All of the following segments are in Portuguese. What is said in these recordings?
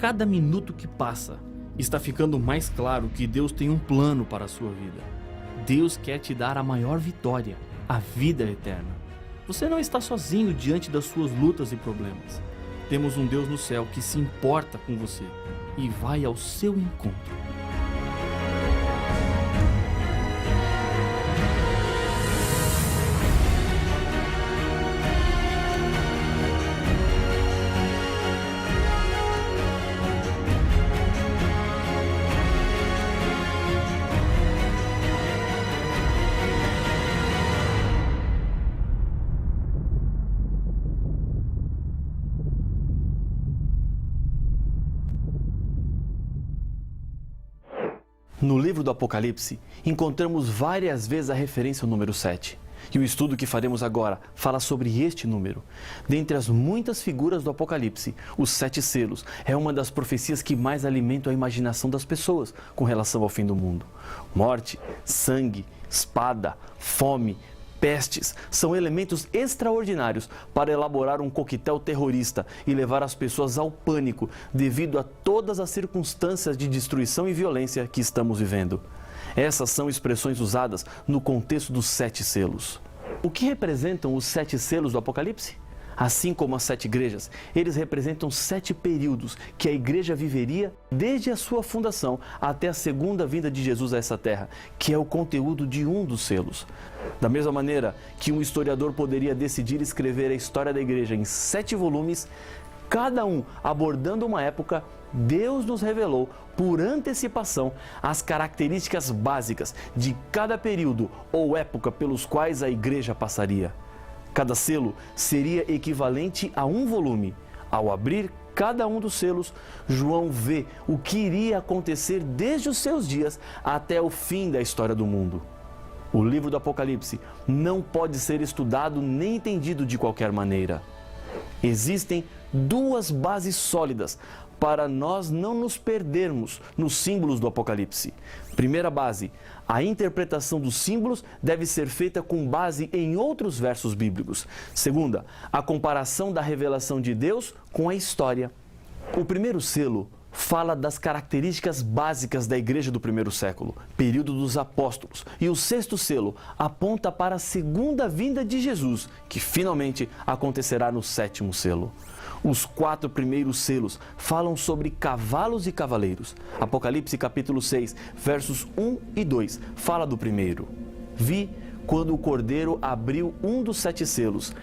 cada minuto que passa, está ficando mais claro que Deus tem um plano para a sua vida. Deus quer te dar a maior vitória, a vida eterna. Você não está sozinho diante das suas lutas e problemas. Temos um Deus no céu que se importa com você e vai ao seu encontro. No livro do Apocalipse, encontramos várias vezes a referência ao número 7. E o estudo que faremos agora fala sobre este número. Dentre as muitas figuras do Apocalipse, os 7 selos é uma das profecias que mais alimentam a imaginação das pessoas com relação ao fim do mundo. Morte, sangue, espada, fome, pestes são elementos extraordinários para elaborar um coquetel terrorista e levar as pessoas ao pânico devido a todas as circunstâncias de destruição e violência que estamos vivendo. Essas são expressões usadas no contexto dos 7 selos. O que representam os 7 selos do Apocalipse? Assim como as 7 igrejas, eles representam 7 períodos que a igreja viveria desde a sua fundação até a segunda vinda de Jesus a essa terra, que é o conteúdo de um dos selos. Da mesma maneira que um historiador poderia decidir escrever a história da igreja em 7 volumes, cada um abordando uma época, Deus nos revelou por antecipação as características básicas de cada período ou época pelos quais a igreja passaria. Cada selo seria equivalente a um volume. Ao abrir cada um dos selos, João vê o que iria acontecer desde os seus dias até o fim da história do mundo. O livro do Apocalipse não pode ser estudado nem entendido de qualquer maneira. Existem 2 bases sólidas para nós não nos perdermos nos símbolos do Apocalipse. Primeira base, a interpretação dos símbolos deve ser feita com base em outros versos bíblicos. Segunda, a comparação da revelação de Deus com a história. O primeiro selo fala das características básicas da igreja do primeiro século, período dos apóstolos. E o sexto selo aponta para a segunda vinda de Jesus, que finalmente acontecerá no 7º selo. Os 4 primeiros selos falam sobre cavalos e cavaleiros. Apocalipse capítulo 6, versos 1 e 2, fala do primeiro. Vi quando o Cordeiro abriu um dos 7 selos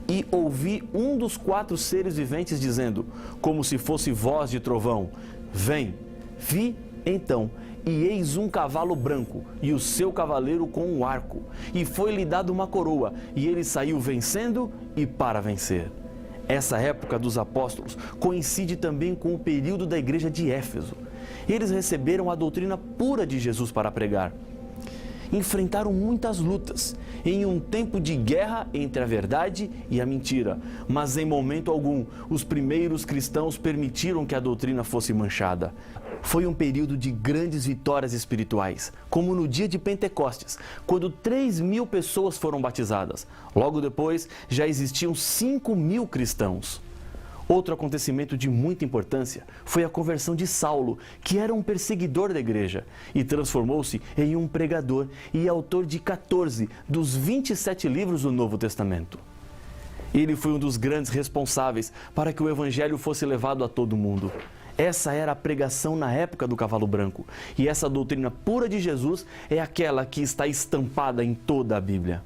e ouvi um dos 4 seres viventes dizendo, como se fosse voz de trovão, vem. Vi então, e eis um cavalo branco, e o seu cavaleiro com um arco, e foi-lhe dado uma coroa, e ele saiu vencendo e para vencer. Essa época dos apóstolos coincide também com o período da igreja de Éfeso. Eles receberam a doutrina pura de Jesus para pregar. Enfrentaram muitas lutas, em um tempo de guerra entre a verdade e a mentira, mas em momento algum, os primeiros cristãos permitiram que a doutrina fosse manchada. Foi um período de grandes vitórias espirituais, como no dia de Pentecostes, quando 3.000 pessoas foram batizadas. Logo depois, já existiam 5.000 cristãos. Outro acontecimento de muita importância foi a conversão de Saulo, que era um perseguidor da igreja, e transformou-se em um pregador e autor de 14 dos 27 livros do Novo Testamento. Ele foi um dos grandes responsáveis para que o evangelho fosse levado a todo mundo. Essa era a pregação na época do cavalo branco, e essa doutrina pura de Jesus é aquela que está estampada em toda a Bíblia.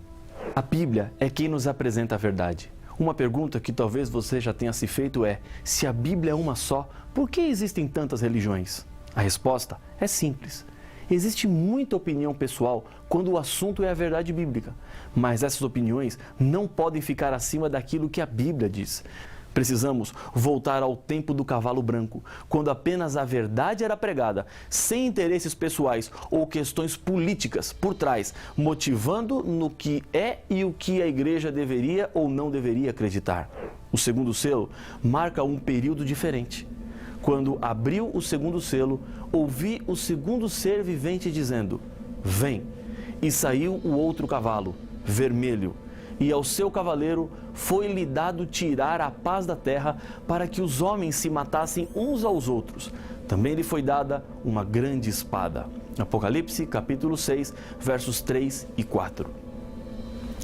A Bíblia é quem nos apresenta a verdade. Uma pergunta que talvez você já tenha se feito é, se a Bíblia é uma só, por que existem tantas religiões? A resposta é simples. Existe muita opinião pessoal quando o assunto é a verdade bíblica, mas essas opiniões não podem ficar acima daquilo que a Bíblia diz. Precisamos voltar ao tempo do cavalo branco, quando apenas a verdade era pregada, sem interesses pessoais ou questões políticas por trás, motivando no que é e o que a igreja deveria ou não deveria acreditar. O segundo selo marca um período diferente. Quando abriu o segundo selo, ouvi o segundo ser vivente dizendo, vem. E saiu o outro cavalo, vermelho, e ao seu cavaleiro foi-lhe dado tirar a paz da terra para que os homens se matassem uns aos outros. Também lhe foi dada uma grande espada. Apocalipse, capítulo 6, versos 3 e 4.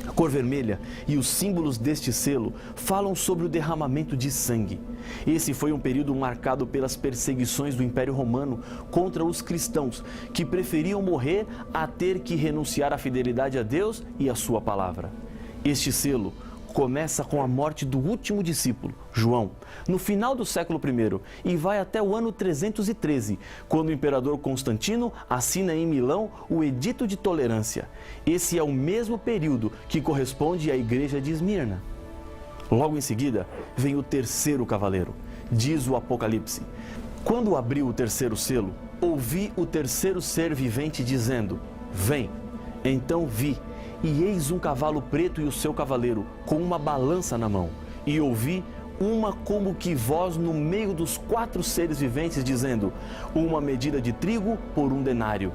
A cor vermelha e os símbolos deste selo falam sobre o derramamento de sangue. Esse foi um período marcado pelas perseguições do Império Romano contra os cristãos, que preferiam morrer a ter que renunciar à fidelidade a Deus e à sua palavra. Este selo começa com a morte do último discípulo, João, no final do século I e vai até o ano 313, quando o imperador Constantino assina em Milão o Edito de Tolerância. Esse é o mesmo período que corresponde à igreja de Esmirna. Logo em seguida, vem o terceiro cavaleiro, diz o Apocalipse. Quando abriu o terceiro selo, ouvi o terceiro ser vivente dizendo: Vem! Então vi, e eis um cavalo preto e o seu cavaleiro, com uma balança na mão. E ouvi uma como que voz no meio dos 4 seres viventes, dizendo: uma medida de trigo por 1 denário,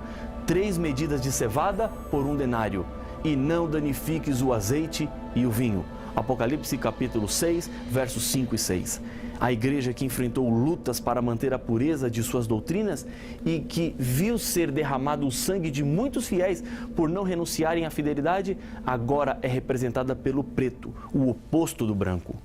3 medidas de cevada por 1 denário, e não danifiques o azeite e o vinho. Apocalipse capítulo 6, versos 5 e 6. A igreja que enfrentou lutas para manter a pureza de suas doutrinas e que viu ser derramado o sangue de muitos fiéis por não renunciarem à fidelidade, agora é representada pelo preto, o oposto do branco.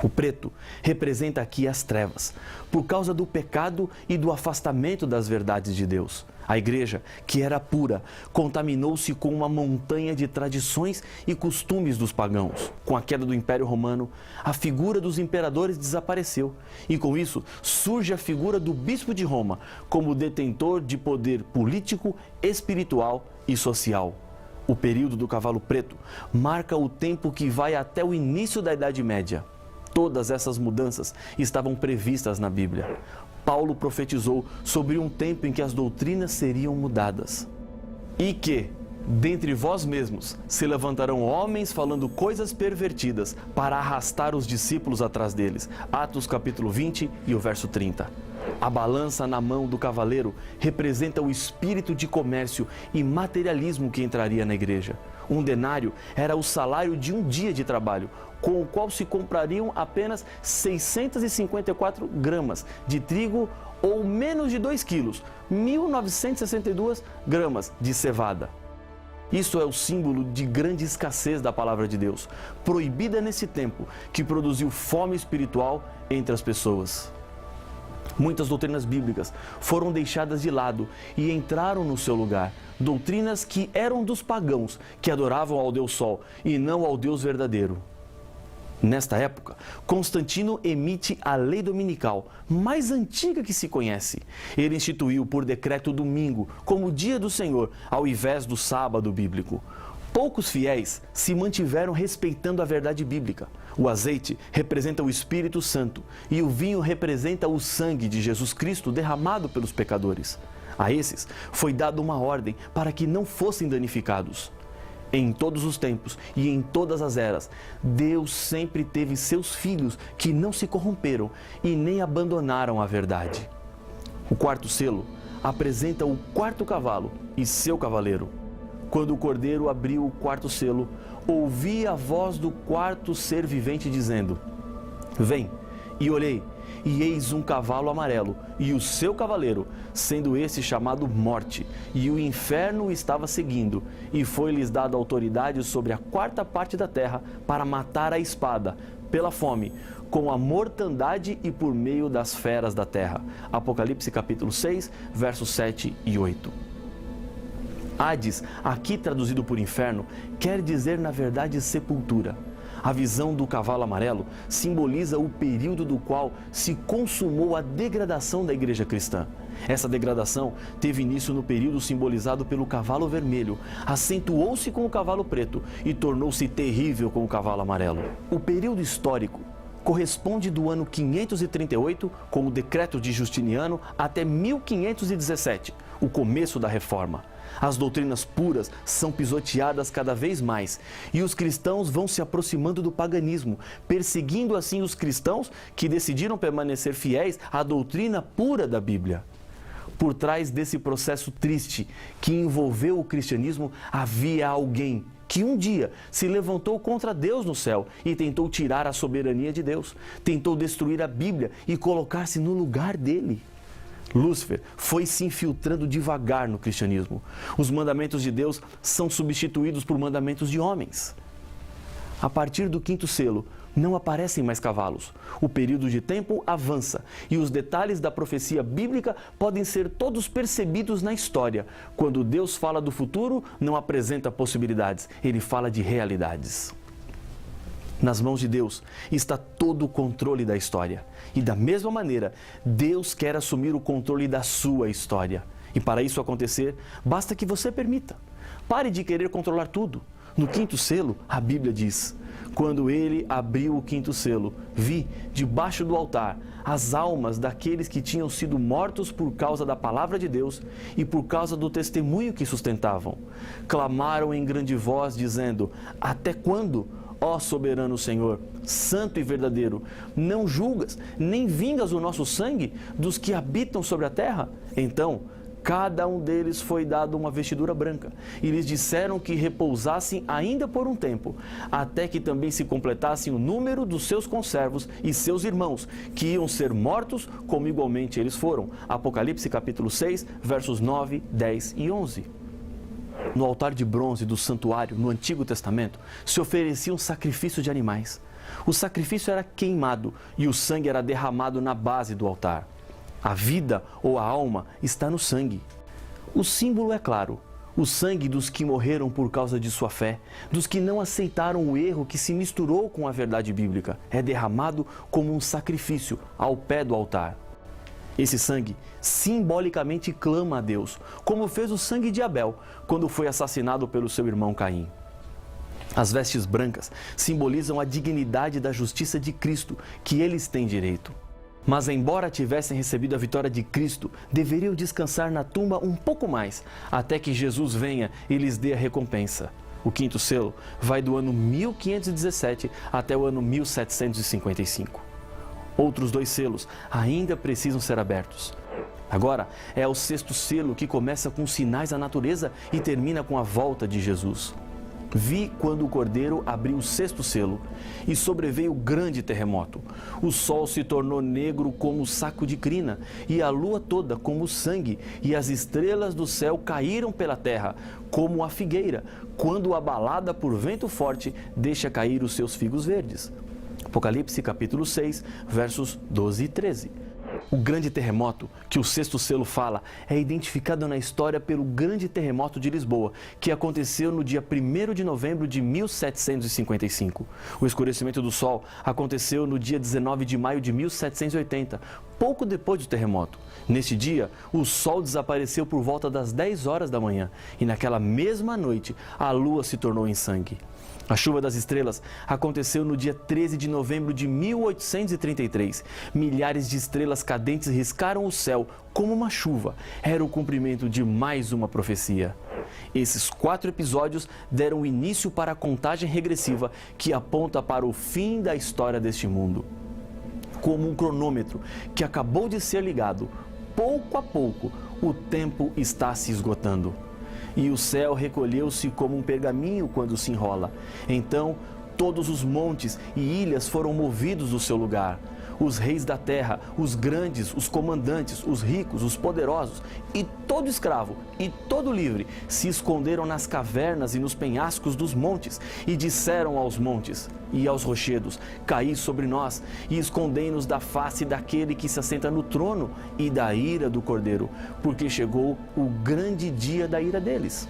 O preto representa aqui as trevas, por causa do pecado e do afastamento das verdades de Deus. A igreja, que era pura, contaminou-se com uma montanha de tradições e costumes dos pagãos. Com a queda do Império Romano, a figura dos imperadores desapareceu e, com isso, surge a figura do bispo de Roma como detentor de poder político, espiritual e social. O período do cavalo preto marca o tempo que vai até o início da Idade Média. Todas essas mudanças estavam previstas na Bíblia. Paulo profetizou sobre um tempo em que as doutrinas seriam mudadas. E que, dentre vós mesmos, se levantarão homens falando coisas pervertidas para arrastar os discípulos atrás deles. Atos capítulo 20 e o verso 30. A balança na mão do cavaleiro representa o espírito de comércio e materialismo que entraria na igreja. 1 denário era o salário de um dia de trabalho, com o qual se comprariam apenas 654 gramas de trigo ou menos de 2 quilos, 1.962 gramas de cevada. Isso é o símbolo de grande escassez da palavra de Deus, proibida nesse tempo, que produziu fome espiritual entre as pessoas. Muitas doutrinas bíblicas foram deixadas de lado e entraram no seu lugar. Doutrinas que eram dos pagãos, que adoravam ao Deus Sol e não ao Deus verdadeiro. Nesta época, Constantino emite a lei dominical, mais antiga que se conhece. Ele instituiu por decreto o domingo como dia do Senhor, ao invés do sábado bíblico. Poucos fiéis se mantiveram respeitando a verdade bíblica. O azeite representa o Espírito Santo e o vinho representa o sangue de Jesus Cristo derramado pelos pecadores. A esses foi dada uma ordem para que não fossem danificados. Em todos os tempos e em todas as eras, Deus sempre teve seus filhos que não se corromperam e nem abandonaram a verdade. O quarto selo apresenta o quarto cavalo e seu cavaleiro. Quando o cordeiro abriu o quarto selo, ouvi a voz do quarto ser vivente dizendo: Vem! E olhei, e eis um cavalo amarelo, e o seu cavaleiro, sendo esse chamado Morte, e o inferno o estava seguindo, e foi-lhes dada autoridade sobre a 4ª parte da terra para matar a espada, pela fome, com a mortandade e por meio das feras da terra. Apocalipse capítulo 6, versos 7 e 8. Hades, aqui traduzido por inferno, quer dizer na verdade sepultura. A visão do cavalo amarelo simboliza o período do qual se consumou a degradação da igreja cristã. Essa degradação teve início no período simbolizado pelo cavalo vermelho, acentuou-se com o cavalo preto e tornou-se terrível com o cavalo amarelo. O período histórico corresponde do ano 538, com o decreto de Justiniano, até 1517, o começo da Reforma. As doutrinas puras são pisoteadas cada vez mais e os cristãos vão se aproximando do paganismo, perseguindo assim os cristãos que decidiram permanecer fiéis à doutrina pura da Bíblia. Por trás desse processo triste que envolveu o cristianismo, havia alguém que um dia se levantou contra Deus no céu e tentou tirar a soberania de Deus, tentou destruir a Bíblia e colocar-se no lugar dele. Lúcifer foi se infiltrando devagar no cristianismo. Os mandamentos de Deus são substituídos por mandamentos de homens. A partir do quinto selo, não aparecem mais cavalos. O período de tempo avança e os detalhes da profecia bíblica podem ser todos percebidos na história. Quando Deus fala do futuro, não apresenta possibilidades, ele fala de realidades. Nas mãos de Deus está todo o controle da história. E da mesma maneira, Deus quer assumir o controle da sua história. E para isso acontecer, basta que você permita. Pare de querer controlar tudo. No quinto selo, a Bíblia diz: quando ele abriu o quinto selo, vi, debaixo do altar, as almas daqueles que tinham sido mortos por causa da palavra de Deus e por causa do testemunho que sustentavam. Clamaram em grande voz, dizendo: até quando, ó soberano Senhor, santo e verdadeiro, não julgas, nem vingas o nosso sangue dos que habitam sobre a terra? Então, cada um deles foi dado uma vestidura branca, e lhes disseram que repousassem ainda por um tempo, até que também se completassem o número dos seus conservos e seus irmãos, que iam ser mortos como igualmente eles foram. Apocalipse capítulo 6, versos 9, 10 e 11. No altar de bronze do santuário, no Antigo Testamento, se ofereciam sacrifícios de animais. O sacrifício era queimado e o sangue era derramado na base do altar. A vida ou a alma está no sangue. O símbolo é claro: o sangue dos que morreram por causa de sua fé, dos que não aceitaram o erro que se misturou com a verdade bíblica, é derramado como um sacrifício ao pé do altar. Esse sangue simbolicamente clama a Deus, como fez o sangue de Abel, quando foi assassinado pelo seu irmão Caim. As vestes brancas simbolizam a dignidade da justiça de Cristo, que eles têm direito. Mas, embora tivessem recebido a vitória de Cristo, deveriam descansar na tumba um pouco mais, até que Jesus venha e lhes dê a recompensa. O quinto selo vai do ano 1517 até o ano 1755. Outros 2 selos ainda precisam ser abertos. Agora é o sexto selo, que começa com sinais da natureza e termina com a volta de Jesus. Vi quando o Cordeiro abriu o sexto selo e sobreveio grande terremoto. O sol se tornou negro como saco de crina e a lua toda como sangue, e as estrelas do céu caíram pela terra como a figueira, quando abalada por vento forte deixa cair os seus figos verdes. Apocalipse capítulo 6, versos 12 e 13. O grande terremoto que o sexto selo fala é identificado na história pelo grande terremoto de Lisboa, que aconteceu no dia 1º de novembro de 1755. O escurecimento do sol aconteceu no dia 19 de maio de 1780, pouco depois do terremoto. Neste dia, o sol desapareceu por volta das 10 horas da manhã e naquela mesma noite a lua se tornou em sangue. A chuva das estrelas aconteceu no dia 13 de novembro de 1833. Milhares de estrelas cadentes riscaram o céu como uma chuva. Era o cumprimento de mais uma profecia. Esses 4 episódios deram início para a contagem regressiva que aponta para o fim da história deste mundo. Como um cronômetro que acabou de ser ligado, pouco a pouco o tempo está se esgotando. E o céu recolheu-se como um pergaminho quando se enrola. Então, todos os montes e ilhas foram movidos do seu lugar. Os reis da terra, os grandes, os comandantes, os ricos, os poderosos e todo escravo e todo livre se esconderam nas cavernas e nos penhascos dos montes e disseram aos montes e aos rochedos: caí sobre nós e escondei-nos da face daquele que se assenta no trono e da ira do Cordeiro, porque chegou o grande dia da ira deles.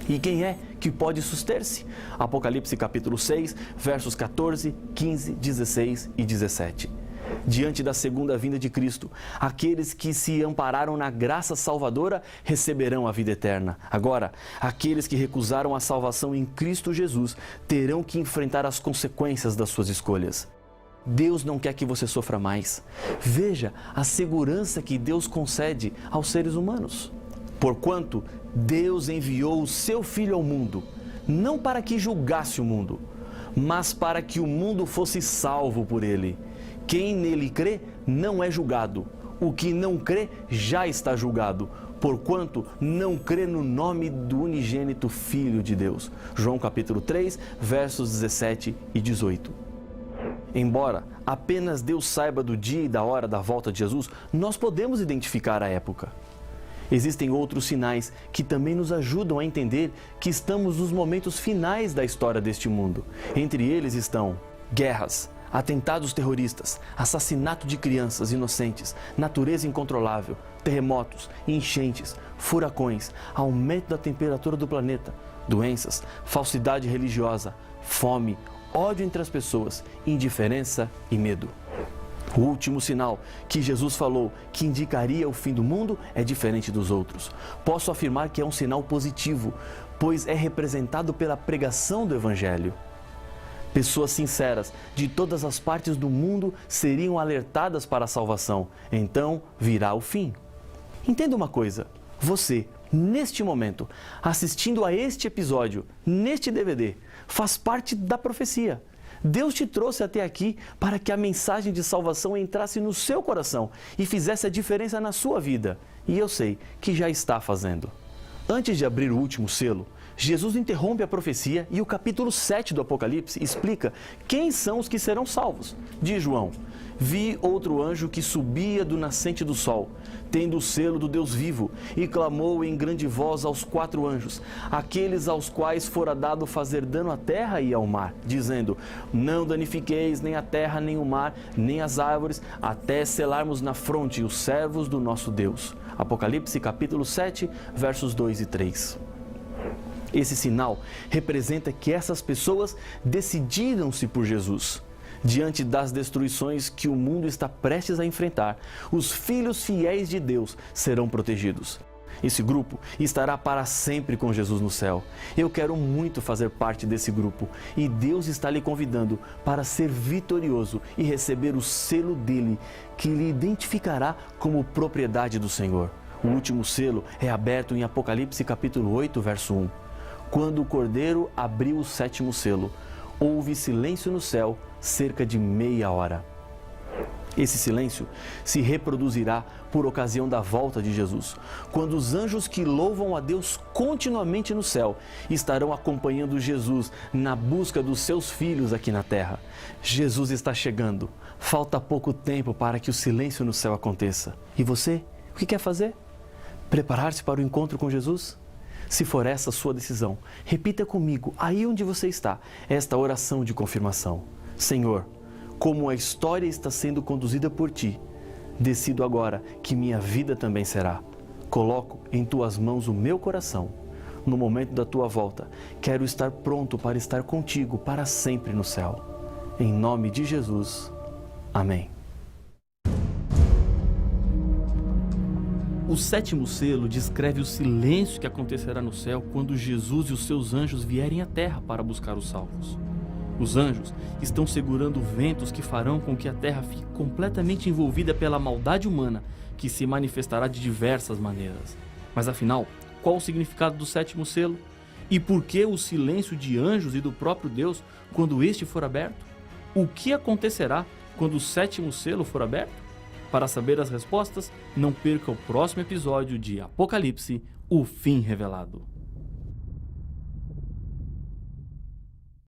E quem é que pode suster-se? Apocalipse capítulo 6, versos 14, 15, 16 e 17. Diante da segunda vinda de Cristo, aqueles que se ampararam na graça salvadora receberão a vida eterna. Agora, aqueles que recusaram a salvação em Cristo Jesus terão que enfrentar as consequências das suas escolhas. Deus não quer que você sofra mais. Veja a segurança que Deus concede aos seres humanos. Porquanto Deus enviou o seu Filho ao mundo, não para que julgasse o mundo, mas para que o mundo fosse salvo por ele. Quem nele crê não é julgado. O que não crê já está julgado, porquanto não crê no nome do unigênito Filho de Deus. João capítulo 3, versos 17 e 18. Embora apenas Deus saiba do dia e da hora da volta de Jesus, nós podemos identificar a época. Existem outros sinais que também nos ajudam a entender que estamos nos momentos finais da história deste mundo. Entre eles estão guerras, atentados terroristas, assassinato de crianças inocentes, natureza incontrolável, terremotos, enchentes, furacões, aumento da temperatura do planeta, doenças, falsidade religiosa, fome, ódio entre as pessoas, indiferença e medo. O último sinal que Jesus falou que indicaria o fim do mundo é diferente dos outros. Posso afirmar que é um sinal positivo, pois é representado pela pregação do Evangelho. Pessoas sinceras de todas as partes do mundo seriam alertadas para a salvação. Então virá o fim. Entenda uma coisa, você, neste momento, assistindo a este episódio, neste DVD, faz parte da profecia. Deus te trouxe até aqui para que a mensagem de salvação entrasse no seu coração e fizesse a diferença na sua vida. E eu sei que já está fazendo. Antes de abrir o último selo, Jesus interrompe a profecia e o capítulo 7 do Apocalipse explica quem são os que serão salvos. Diz João: vi outro anjo que subia do nascente do sol, tendo o selo do Deus vivo, e clamou em grande voz aos 4 anjos, aqueles aos quais fora dado fazer dano à terra e ao mar, dizendo: não danifiqueis nem a terra, nem o mar, nem as árvores, até selarmos na fronte os servos do nosso Deus. Apocalipse capítulo 7, versos 2 e 3. Esse sinal representa que essas pessoas decidiram-se por Jesus. Diante das destruições que o mundo está prestes a enfrentar, os filhos fiéis de Deus serão protegidos. Esse grupo estará para sempre com Jesus no céu. Eu quero muito fazer parte desse grupo e Deus está lhe convidando para ser vitorioso e receber o selo dele, que lhe identificará como propriedade do Senhor. O último selo é aberto em Apocalipse capítulo 8, verso 1. Quando o Cordeiro abriu o 7º selo, houve silêncio no céu cerca de meia hora. Esse silêncio se reproduzirá por ocasião da volta de Jesus, quando os anjos que louvam a Deus continuamente no céu estarão acompanhando Jesus na busca dos seus filhos aqui na terra. Jesus está chegando. Falta pouco tempo para que o silêncio no céu aconteça. E você, o que quer fazer? Preparar-se para o encontro com Jesus? Se for essa a sua decisão, repita comigo, aí onde você está, esta oração de confirmação. Senhor, como a história está sendo conduzida por Ti, decido agora que minha vida também será. Coloco em Tuas mãos o meu coração. No momento da Tua volta, quero estar pronto para estar contigo para sempre no céu. Em nome de Jesus. Amém. O 7º selo descreve o silêncio que acontecerá no céu quando Jesus e os seus anjos vierem à terra para buscar os salvos. Os anjos estão segurando ventos que farão com que a terra fique completamente envolvida pela maldade humana, que se manifestará de diversas maneiras. Mas afinal, qual o significado do 7º selo? E por que o silêncio de anjos e do próprio Deus quando este for aberto? O que acontecerá quando o 7º selo for aberto? Para saber as respostas, não perca o próximo episódio de Apocalipse, o fim revelado.